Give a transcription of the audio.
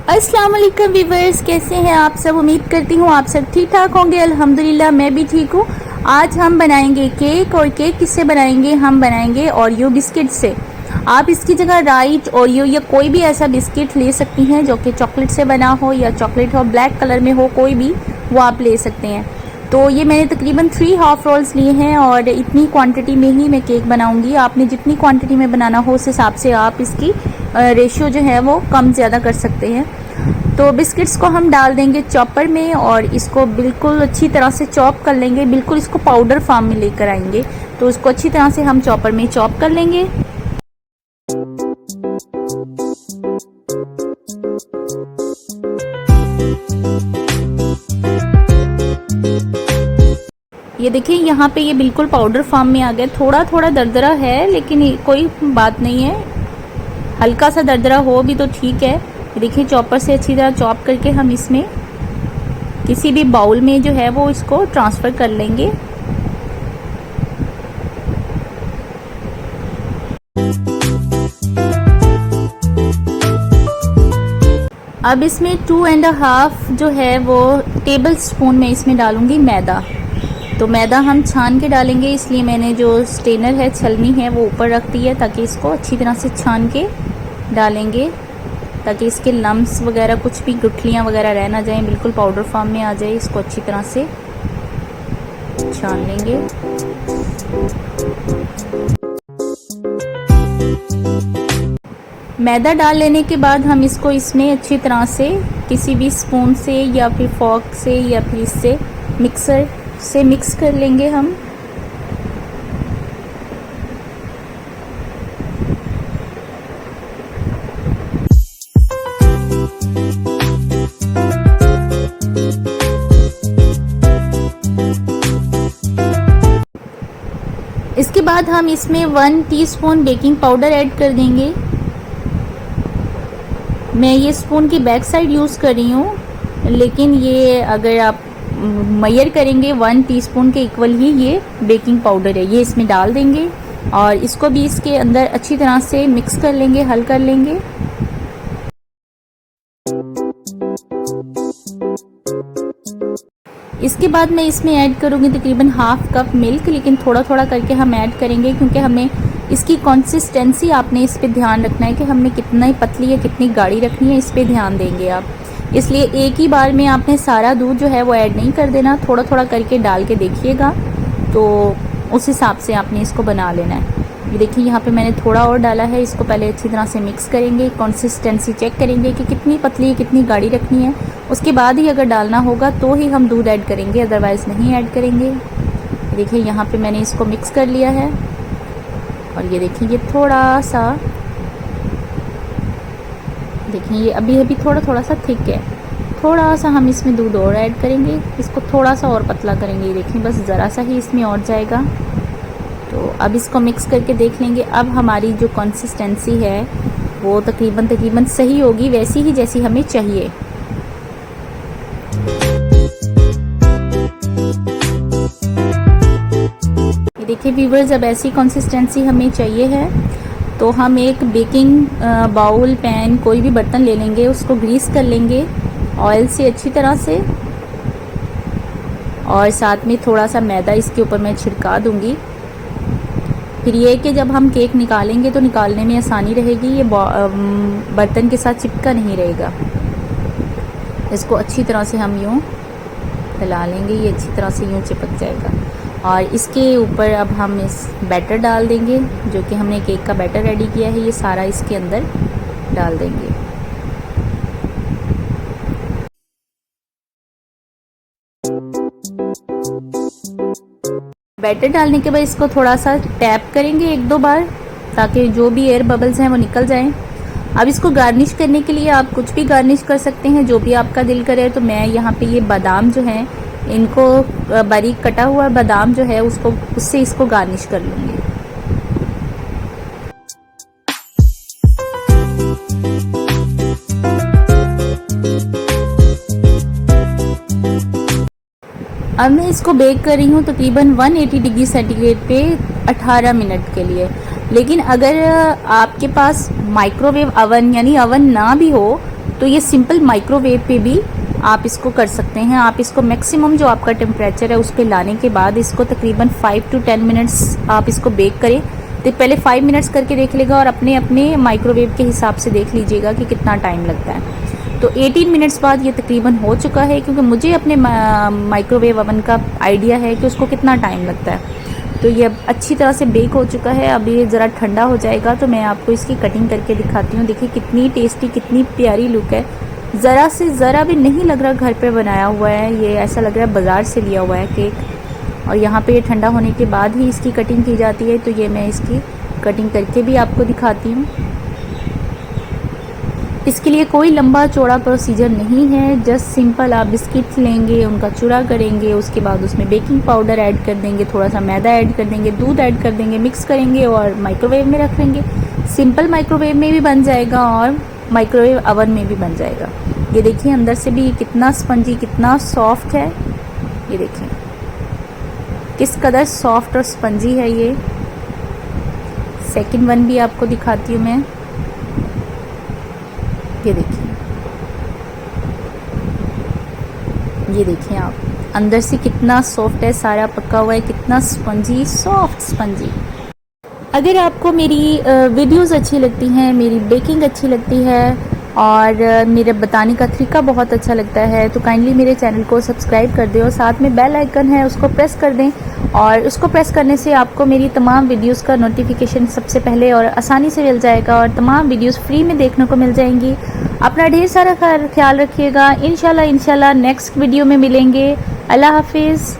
अस्सलाम वालेकुम व्यूवर्स, कैसे हैं आप सब। उम्मीद करती हूँ आप सब ठीक ठाक होंगे। अल्हम्दुलिल्लाह मैं भी ठीक हूँ। आज हम बनाएंगे केक, और केक किससे बनाएंगे, हम बनाएंगे ओरियो बिस्किट से। आप इसकी जगह राइट, ओरियो या कोई भी ऐसा बिस्किट ले सकती हैं जो कि चॉकलेट से बना हो या चॉकलेट हो ब्लैक कलर में हो, कोई भी वो आप ले सकते हैं। तो ये मैंने तकरीबन 3 हाफ रोल्स लिए हैं और इतनी क्वांटिटी में ही मैं केक बनाऊंगी। आपने जितनी क्वांटिटी में बनाना हो उस हिसाब से आप इसकी रेशियो जो है वो कम ज़्यादा कर सकते हैं। तो बिस्किट्स को हम डाल देंगे चॉपर में और इसको बिल्कुल अच्छी तरह से चॉप कर लेंगे। बिल्कुल इसको पाउडर फॉर्म में लेकर आएंगे, तो इसको अच्छी तरह से हम चॉपर में चॉप कर लेंगे। ये देखिए यहाँ पे ये बिल्कुल पाउडर फॉर्म में आ गया। थोड़ा थोड़ा दरदरा है लेकिन कोई बात नहीं है, हल्का सा दरदरा हो भी तो ठीक है। देखिए चॉपर से अच्छी तरह चॉप करके हम इसमें किसी भी बाउल में जो है वो इसको ट्रांसफ़र कर लेंगे। अब इसमें 2.5 जो है वो टेबल स्पून में इसमें डालूंगी मैदा। तो मैदा हम छान के डालेंगे, इसलिए मैंने जो स्टेनर है, छलनी है, वो ऊपर रख दी है ताकि इसको अच्छी तरह से छान के डालेंगे, ताकि इसके लम्स वगैरह कुछ भी गुठलियाँ वगैरह रह ना जाएं, बिल्कुल पाउडर फॉर्म में आ जाए। इसको अच्छी तरह से छान लेंगे। मैदा डाल लेने के बाद हम इसको इसमें अच्छी तरह से किसी भी स्पून से या फिर फॉर्क से या फिर इससे मिक्सर से मिक्स कर लेंगे हम। इसके बाद हम इसमें 1 टीस्पून बेकिंग पाउडर ऐड कर देंगे। मैं ये स्पून की बैक साइड यूज़ कर रही हूँ, लेकिन ये अगर आप मेजर करेंगे 1 टीस्पून के इक्वल ही ये बेकिंग पाउडर है, ये इसमें डाल देंगे और इसको भी इसके अंदर अच्छी तरह से मिक्स कर लेंगे, हल कर लेंगे। इसके बाद मैं इसमें ऐड करूँगी तकरीबन हाफ कप मिल्क, लेकिन थोड़ा थोड़ा करके हम ऐड करेंगे क्योंकि हमें इसकी कंसिस्टेंसी आपने इस पे ध्यान रखना है कि हमने कितना ही पतली या कितनी गाढ़ी रखनी है, इस पे ध्यान देंगे आप। इसलिए एक ही बार में आपने सारा दूध जो है वो ऐड नहीं कर देना, थोड़ा थोड़ा करके डाल के देखिएगा, तो उस हिसाब से आपने इसको बना लेना है। ये देखिए यहाँ पे मैंने थोड़ा और डाला है। इसको पहले अच्छी तरह से मिक्स करेंगे, कंसिस्टेंसी चेक करेंगे कि कितनी पतली कितनी गाढ़ी रखनी है। उसके बाद ही अगर डालना होगा तो ही हम दूध ऐड करेंगे, अदरवाइज़ नहीं ऐड करेंगे। देखिए यहाँ पे मैंने इसको मिक्स कर लिया है और ये देखिए ये थोड़ा सा, देखिए ये अभी अभी थोड़ा थोड़ा सा थिक है। थोड़ा सा हम इसमें दूध और ऐड करेंगे, इसको थोड़ा सा और पतला करेंगे। ये देखिए बस ज़रा सा ही इसमें और जाएगा। तो अब इसको मिक्स करके देख लेंगे। अब हमारी जो कंसिस्टेंसी है वो तकरीबन सही होगी, वैसी ही जैसी हमें चाहिए। ये देखिए व्यूअर्स, अब ऐसी कंसिस्टेंसी हमें चाहिए है तो हम एक बेकिंग बाउल, पैन, कोई भी बर्तन ले लेंगे, उसको ग्रीस कर लेंगे ऑयल से अच्छी तरह से, और साथ में थोड़ा सा मैदा इसके ऊपर मैं छिड़का दूंगी। फिर ये कि जब हम केक निकालेंगे तो निकालने में आसानी रहेगी, ये बर्तन के साथ चिपका नहीं रहेगा। इसको अच्छी तरह से हम यूँ हिला लेंगे, ये अच्छी तरह से यूँ चिपक जाएगा। और इसके ऊपर अब हम इस बैटर डाल देंगे, जो कि हमने केक का बैटर रेडी किया है, ये सारा इसके अंदर डाल देंगे। बैटर डालने के बाद इसको थोड़ा सा टैप करेंगे 1-2 बार, ताकि जो भी एयर बबल्स हैं वो निकल जाएं। अब इसको गार्निश करने के लिए आप कुछ भी गार्निश कर सकते हैं, जो भी आपका दिल करे। तो मैं यहाँ पे ये बादाम जो हैं, इनको बारीक कटा हुआ बादाम जो है उससे इसको गार्निश कर लूँगी। अब मैं इसको बेक कर रही हूँ तकरीबन 180 डिग्री सेंटीग्रेड पे 18 मिनट के लिए। लेकिन अगर आपके पास माइक्रोवेव अवन यानी अवन ना भी हो तो ये सिंपल माइक्रोवेव पे भी आप इसको कर सकते हैं। आप इसको मैक्सिमम जो आपका टेम्परेचर है उस पे लाने के बाद इसको तकरीबन 5 to 10 मिनट्स आप इसको बेक करें। तो पहले 5 मिनट्स करके देख लेगा और अपने अपने माइक्रोवेव के हिसाब से देख लीजिएगा कि कितना टाइम लगता है। तो 18 मिनट्स बाद ये तकरीबन हो चुका है, क्योंकि मुझे अपने माइक्रोवेव ओवन का आइडिया है कि उसको कितना टाइम लगता है। तो ये अब अच्छी तरह से बेक हो चुका है। अब ये ज़रा ठंडा हो जाएगा तो मैं आपको इसकी कटिंग करके दिखाती हूँ। देखिए कितनी टेस्टी, कितनी प्यारी लुक है। ज़रा से ज़रा भी नहीं लग रहा घर पे बनाया हुआ है, ये ऐसा लग रहा है बाज़ार से लिया हुआ है केक। और यहाँ पे ये ठंडा होने के बाद ही इसकी कटिंग की जाती है। तो ये मैं इसकी कटिंग करके भी आपको दिखाती हूँ। इसके लिए कोई लंबा चौड़ा प्रोसीजर नहीं है, जस्ट सिंपल आप बिस्किट्स लेंगे, उनका चूरा करेंगे, उसके बाद उसमें बेकिंग पाउडर ऐड कर देंगे, थोड़ा सा मैदा ऐड कर देंगे, दूध ऐड कर देंगे, मिक्स करेंगे और माइक्रोवेव में रख देंगे। सिंपल माइक्रोवेव में भी बन जाएगा और माइक्रोवेव ओवन में भी बन जाएगा। ये देखिए अंदर से भी कितना स्पंजी, कितना सॉफ्ट है। ये देखिए किस कदर सॉफ्ट और स्पंजी है ये। सेकंड वन भी आपको दिखाती हूँ मैं। ये देखिए, ये देखिए आप अंदर से कितना सॉफ्ट है, सारा पका हुआ है, कितना स्पंजी, सॉफ्ट स्पंजी। अगर आपको मेरी वीडियोस अच्छी लगती हैं, मेरी बेकिंग अच्छी लगती है और मेरे बताने का तरीका बहुत अच्छा लगता है तो काइंडली मेरे चैनल को सब्सक्राइब कर दें और साथ में बेल आइकन है उसको प्रेस कर दें। और उसको प्रेस करने से आपको मेरी तमाम वीडियोस का नोटिफिकेशन सबसे पहले और आसानी से मिल जाएगा और तमाम वीडियोस फ्री में देखने को मिल जाएंगी। अपना ढेर सारा ख्याल रखिएगा। इंशाल्लाह नेक्स्ट वीडियो में मिलेंगे। अल्लाह हाफिज़।